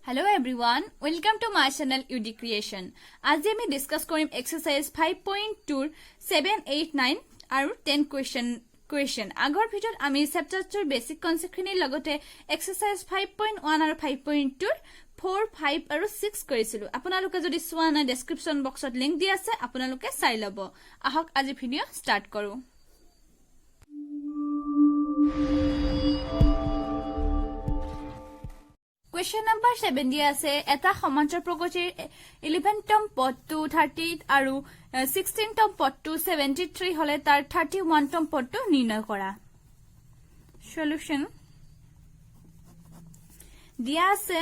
Hello everyone, welcome to my channel UD Creation. আজি আমি discuss কৰিম এক্সাৰসাইজ 5.2 7 8 9 আৰু 10 question আগৰ ভিডিঅত আমি চেপ্টাৰটোৰ বেসিক কনসেপ্টখিনিৰ লগতে এক্সাৰসাইজ 5.1 আৰু 5.2 4 5 আৰু 6 কৰিছিলো আপোনালোকে যদি চোৱা নাই ডেসক্ৰিপচন বক্সত লিংক দি আছে আপোনালোকে চাই লব আহক আজি ভিডিঅ স্টাৰ্ট কৰো Question number 7 দিয়া আছে এটা সমান্তৰাল প্ৰগতিৰ 11তম পদটো 30 আৰু 16তম পদটো 73 হলে তাৰ 31তম পদটো নিৰ্ণয় কৰা সলিউশন দিয়া আছে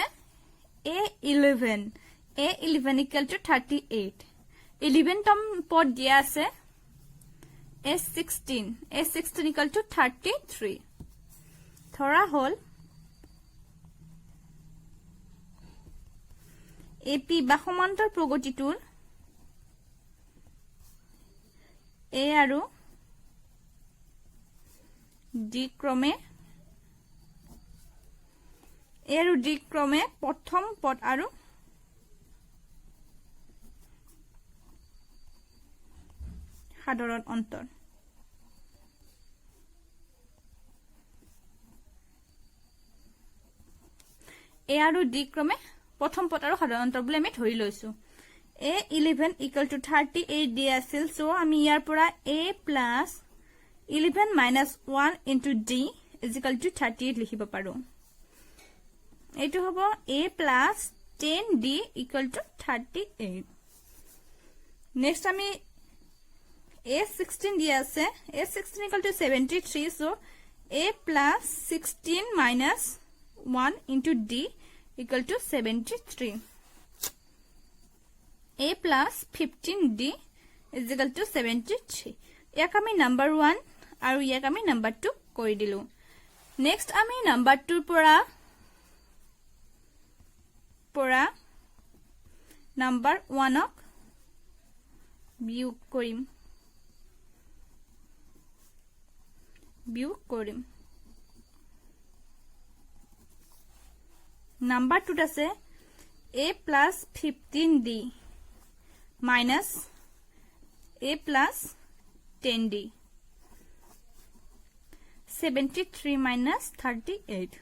A11 equal to 38 11তম পদ দিয়া আছে A16 equal to 33 ধৰা হল AP বা সমান্তৰাল প্ৰগতিটোৰ A আৰু D ক্ৰমে প্ৰথম পদ আৰু সাধাৰণ অন্তৰ A আৰু D ক্ৰমে প্ৰথম পদ আৰু সাধাৰণ অন্তৰ বুলি আমি ধৰি লৈছো A11 equal to 38 দি আছিল সো আমি ইয়াৰ পৰা A plus 11 minus 1 into D is equal to 38 লিখিব পাৰো এইটো হ'ব A plus 10D equal to 38 next আমি A16 দি আছে A16 equal to 73 so A plus 16 minus 1 into D equal to 73 A plus 15D is equal to 73 ইয়াক আমি number 1 আৰু ইয়াক আমি number 2 কৰি দিলো next আমি number 2 পৰা number 1 ক বিয়োগ কৰিম Number 2 আছে A plus 15D minus A plus 10D 73 minus 38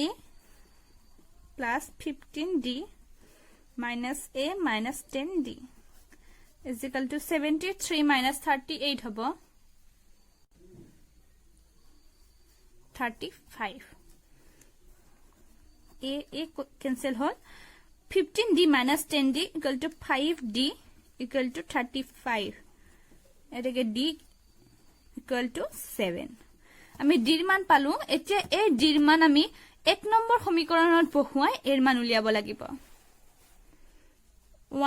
A plus 15D minus A minus 10D is equal to 73 minus 38 হব 35 A cancel hol 15D minus 10D equal to 5D equal to 35 এটাকে D equal to 7 আমি D ৰ মান পালো এতিয়া এই D ৰ মান আমি 1 নম্বৰ সমীকৰণত বহুৱাই এৰ মান উলিয়াব লাগিব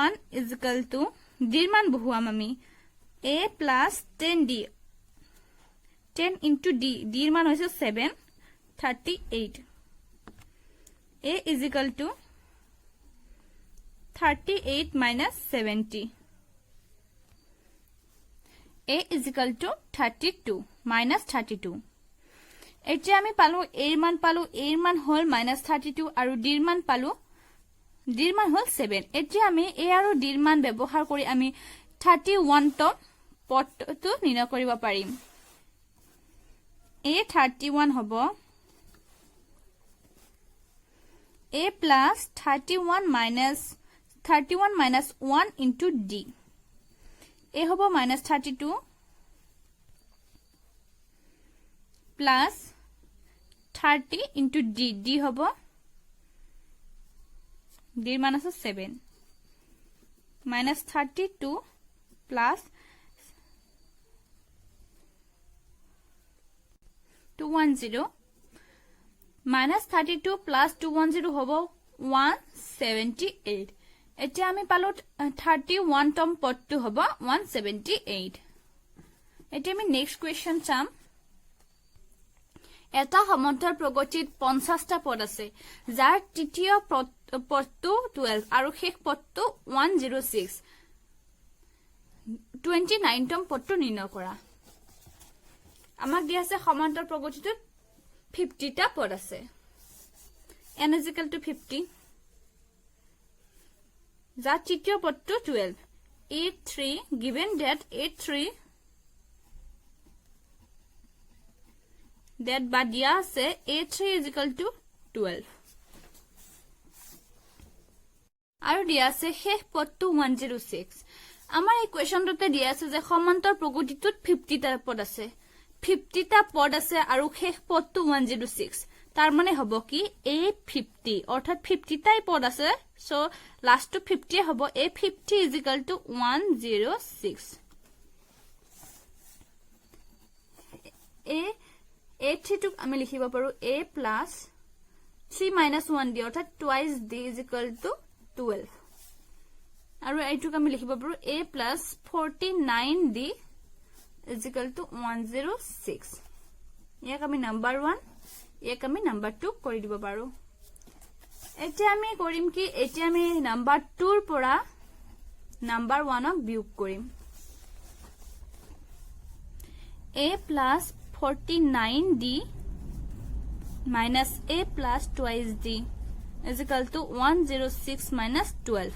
1 is equal to D ৰ মান বহুৱাম আমি A plus 10D 10 into D D ৰ মান হৈছে 7 38 A is equal to 38 minus 70. A is equal to 32 minus 32. এতিয়া আমি পালো A ৰ মান হল minus 32 আৰু D ৰ মান পালো D ৰ মান হল 7 এতিয়া আমি A আৰু D ৰ মান ব্যৱহাৰ কৰি আমি 31 তম পদটো নিৰ্ণয় কৰিব পাৰিম A 31 হ'ব A plus 31 minus 1 into D. A hobo minus 32 plus 30 into D. D hobo D minus 7 minus 32 plus 210 minus 32 plus 210 hobo 178 এতিয়া আমি পালো 31 তম পদটো হ'ব 178 এতিয়া আমি নেক্সট কোৱেশ্চন চাম এটা সমান্তৰাল প্ৰগতিত 50টা পদ আছে যাৰ তৃতীয় পদটো 12 আৰু শেষ পদটো 106 29 তম পদটো নিৰ্ণয় কৰা আমাক দিয়া আছে সমান্তৰাল প্ৰগতিটোত 50টা পদ আছে n is equal to 50 যাৰ তৃতীয় পদটো 12 A3 given that A3 that বা দিয়া আছে A3 is equal to 12 আৰু দিয়া আছে শেষ পদটো 106 আমাৰ এই কোৱেশ্যনটোতে দিয়া আছে যে সমান্তৰ প্ৰগতিটোত 50 টা পদ আছে 50 টা পদ আছে আৰু শেষ পদটো 106 তাৰ মানে হ'ব কি A50 অৰ্থাৎ 50 টাই পদ আছে সো লাষ্টটো 50 হ'ব A50 is equal to 106 A3 টোক আমি লিখিব পাৰো A plus 3 minus 1D অৰ্থাৎ twice D is equal to 12 আৰু এইটোক আমি লিখিব পাৰো A plus 49D is equal to 106 ইয়াক আমি নাম্বাৰ 1 ইয়াক আমি নাম্বাৰ 2 কৰি দিব পাৰো এতিয়া আমি কৰিম কি এতিয়া আমি নাম্বাৰ 2 ৰ পৰা নাম্বাৰ 1 ক বিয়োগ কৰিম A plus 49D minus A plus twice D is equal to 106 minus 12.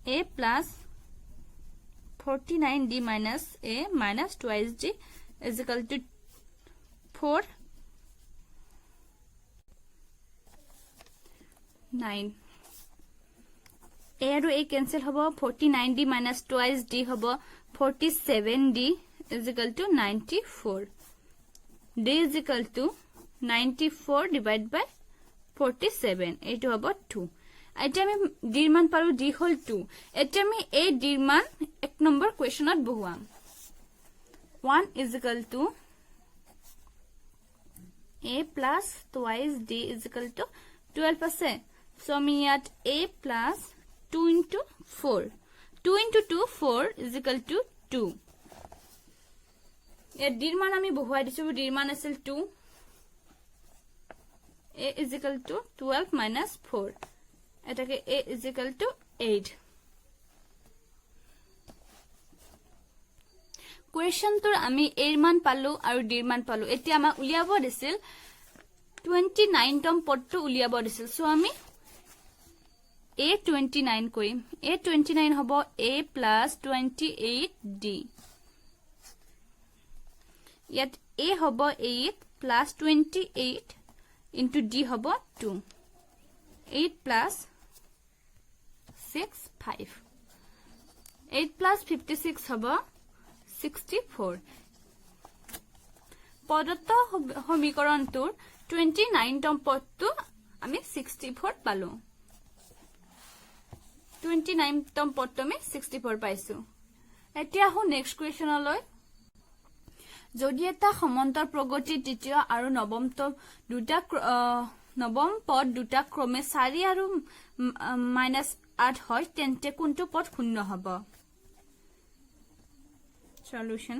A plus 49D minus A minus twice D is equal to 4 9 A আৰু A cancel হ'ব 49D minus twice D হ'ব 47D is equal to 94 D is equal to 94 divided by 47 এইটো হ'ব 2 এতিয়া আমি D ৰ মান পাৰো D হল 2 এতিয়া আমি এই D ৰ মান এক number কোৱেশ্যনত বহুৱাম 1 is equal to A plus twice D is equal to 12 আছে so আমি ইয়াত A plus 2 into 4 2 into 2 4 is equal to 2 ইয়াত D ৰ মান আমি বহুৱাই দিছো D ৰ মান আছিল 2 A is equal to 12 minus 4 এটাকে A is equal to 8 কোৱেশ্যনটোৰ আমি A ৰ মান পালো আৰু D ৰ মান পালো এতিয়া আমাক উলিয়াব দিছিল 29 তম পদটো উলিয়াব দিছিল সো আমি A29 কৰিম A29 হ'ব A plus 28D ইয়াত A হ'ব 8 plus 28 into D হ'ব 2 8 plus 6 5 8 plus 56 হ'ব 64 পদত্ব সমীকৰণটোৰ 29 তম পদটো আমি 64 পালো 29 তম পদটো আমি 64 পাইছো এতিয়া হো নেক্সট কোৱেশ্যনলৈ যদি এটা সমান্তৰ প্ৰগতি তৃতীয় আৰু নৱম পদ দুটা ক্ৰমে 4 আৰু -8 হয় তেন্তে কোনটো পদ শূন্য হ'ব সলিউশন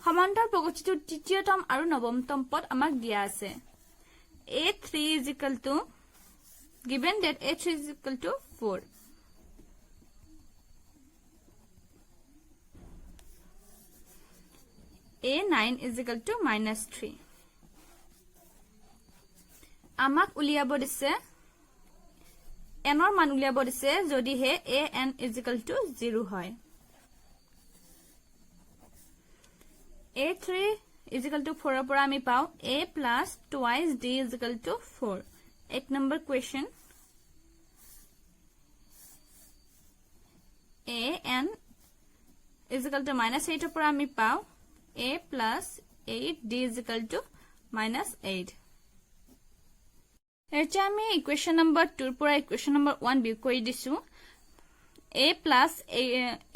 সমান্তৰ প্ৰগতিটোৰ তৃতীয়তম আৰু নৱমতম পদ আমাক দিয়া আছে A3 is equal to given that A3 is equal to 4 A9 is equal to -3 আমাক উলিয়াব দিছে n ৰ মান উলিয়াব দিছে যদি হে an is equal to 0 হয় A3 is equal to 4 ৰ পৰা আমি পাও A plus twice D is equal to 4 এক number question an is equal to -8 ৰ পৰা আমি পাও A plus 8 D is equal to -8 এতিয়া আমি ইকুৱেশ্যন নম্বৰ 2 ৰ পৰা ইকুৱেশ্যন নম্বৰ 1 বিয়োগ কৰি দিছো A plus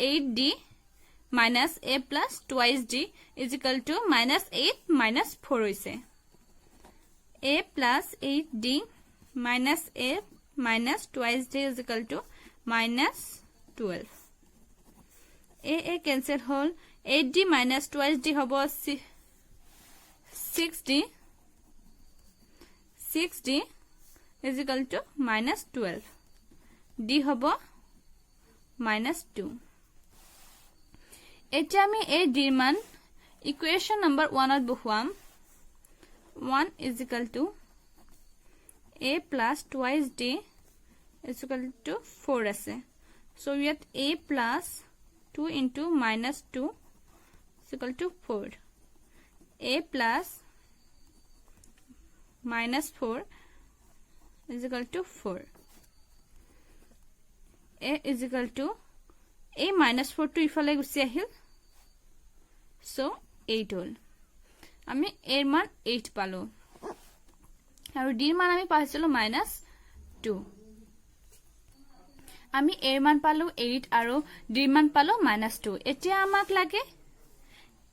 8D minus A plus twice D is equal to -8 minus 4 হৈছে A plus 8D minus A minus twice D is equal to -12 A cancel hall 8D minus twice D হ'ব 6D 6D is equal to -12 D হ'ব -2 এতিয়া আমি এই D ৰ মান equation number 1 ত বহুৱাম 1 is equal to a plus twice d is equal to 4 আছে so yet a plus 2 into minus 2 is equal to 4 a plus minus 4 is equal to 4 a is equal to a minus 4 to ইফালে গুছি আহিল so 8 হল আমি এর মান 8 পালো আৰু d মান আমি পাইছিলো -2 আমি এৰ মান পালো 8 আৰু d মান পালো -2 এতিয়া আমাক লাগে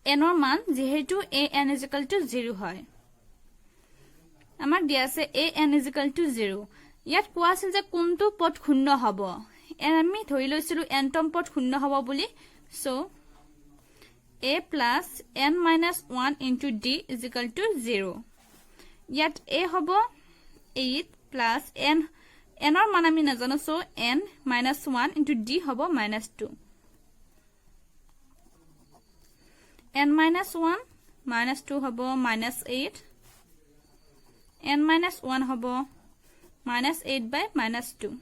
n ৰ মান যেহেতু an is equal to 0 হয় আমাক দিয়া আছে an is equal to 0 ইয়াত কোৱা আছিল যে কোনটো পদ শূন্য হ'ব আমি ধৰি লৈছিলো n তম পদ শূন্য হ'ব বুলি so a plus n minus 1 into d is equal to 0 ইয়াত a হ'ব 8 plus n ৰ মান আমি নাজানো so n minus 1 into d হ'ব -2 n minus 1 minus 2 হ'ব -8 n minus 1 হ'ব -8 by -2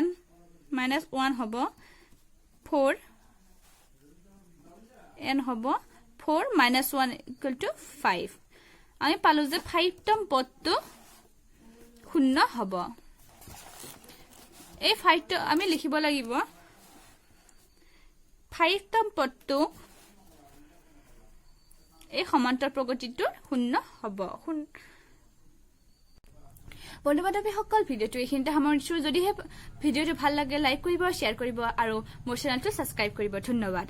n minus 1 হ'ব 4 n হ'ব 4 minus 1 equal to 5 আমি পালো যে 5 তম পদটো শূন্য হ'ব এই 5 টো আমি লিখিব লাগিব 5 তম পদটো এই সমান্তর প্ৰগতিটোৰ শূন্য হ'ব বন্ধু-বান্ধৱী সকল ভিডিওটো এইখিনিতে সামৰিছো যদিহে ভিডিওটো ভাল লাগে লাইক কৰিব শেয়াৰ কৰিব আৰু মোৰ চেনেলটো সাবস্ক্ৰাইব কৰিব ধন্যবাদ